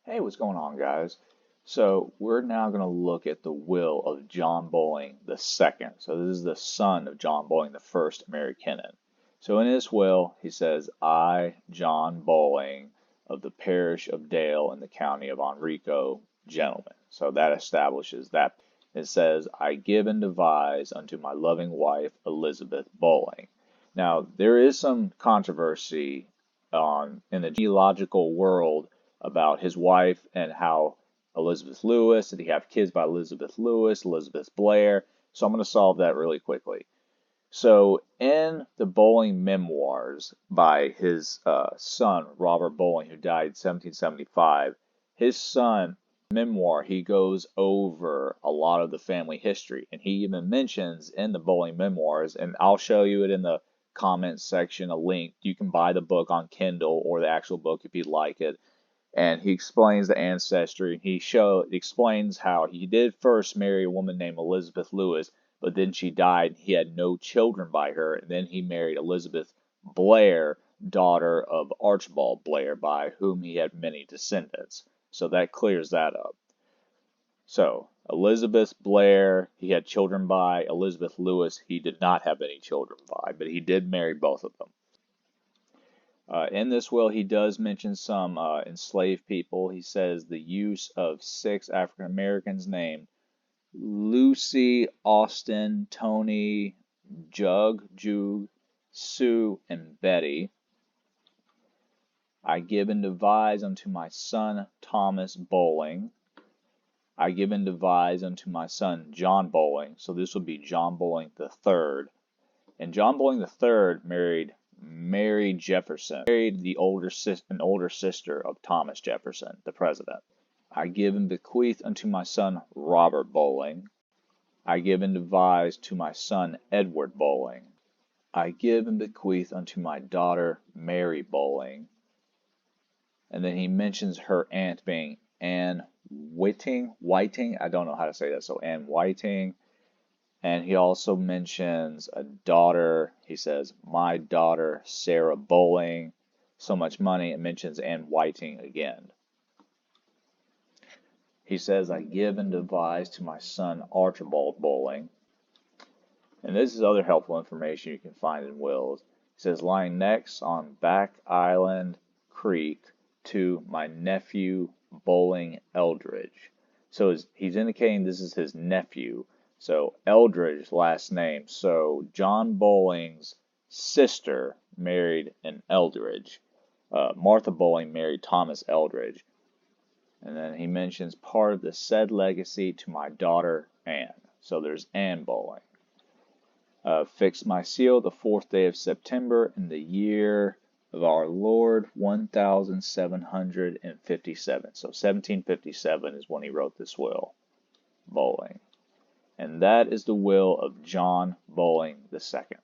Hey, what's going on, guys? So we're now going to look at the will of John Bolling II. So this is the son of John Bolling I, Mary Kennan. So in his will, he says, I, John Bolling, of the parish of Dale in the county of Enrico, gentleman. So that establishes that. It says, I give and devise unto my loving wife, Elizabeth Bolling. Now, there is some controversy in the genealogical world about his wife and how Elizabeth Lewis, did he have kids by Elizabeth Lewis, Elizabeth Blair? So I'm going to solve that really quickly. So in the Bolling memoirs by his son, Robert Bolling, who died in 1775, his son memoir, he goes over a lot of the family history, and he even mentions in the Bolling memoirs, and I'll show you it in the comments section, a link. You can buy the book on Kindle or the actual book if you'd like it. And he explains the ancestry. He explains how he did first marry a woman named Elizabeth Lewis, but then she died. He had no children by her, and then he married Elizabeth Blair, daughter of Archibald Blair, by whom he had many descendants. So that clears that up. So Elizabeth Blair, he had children by. Elizabeth Lewis, he did not have any children by, but he did marry both of them. In this will, he does mention some enslaved people. He says the use of 6 African Americans named Lucy, Austin, Tony, Jug, Sue, and Betty. I give and devise unto my son Thomas Bolling. I give and devise unto my son John Bolling. So this would be John Bolling III. And John Bolling III married Mary Jefferson, married an older sister of Thomas Jefferson, the president. I give and bequeath unto my son Robert Bolling. I give and devise to my son Edward Bolling. I give and bequeath unto my daughter Mary Bolling. And then he mentions her aunt being Anne Whiting, I don't know how to say that, so Anne Whiting. And he also mentions a daughter. He says, my daughter, Sarah Bolling, so much money. It mentions Anne Whiting again. He says, I give and devise to my son, Archibald Bolling. And this is other helpful information you can find in wills. He says, lying next on Back Island Creek to my nephew, Bolling Eldridge. So he's indicating this is his nephew. So Eldridge, last name. So John Bolling's sister married an Eldridge. Martha Bolling married Thomas Eldridge. And then he mentions part of the said legacy to my daughter Anne. So there's Anne Bolling. Fixed my seal the 4th day of September in the year of our Lord 1757. So 1757 is when he wrote this will. Bolling. And that is the will of John Bolling II.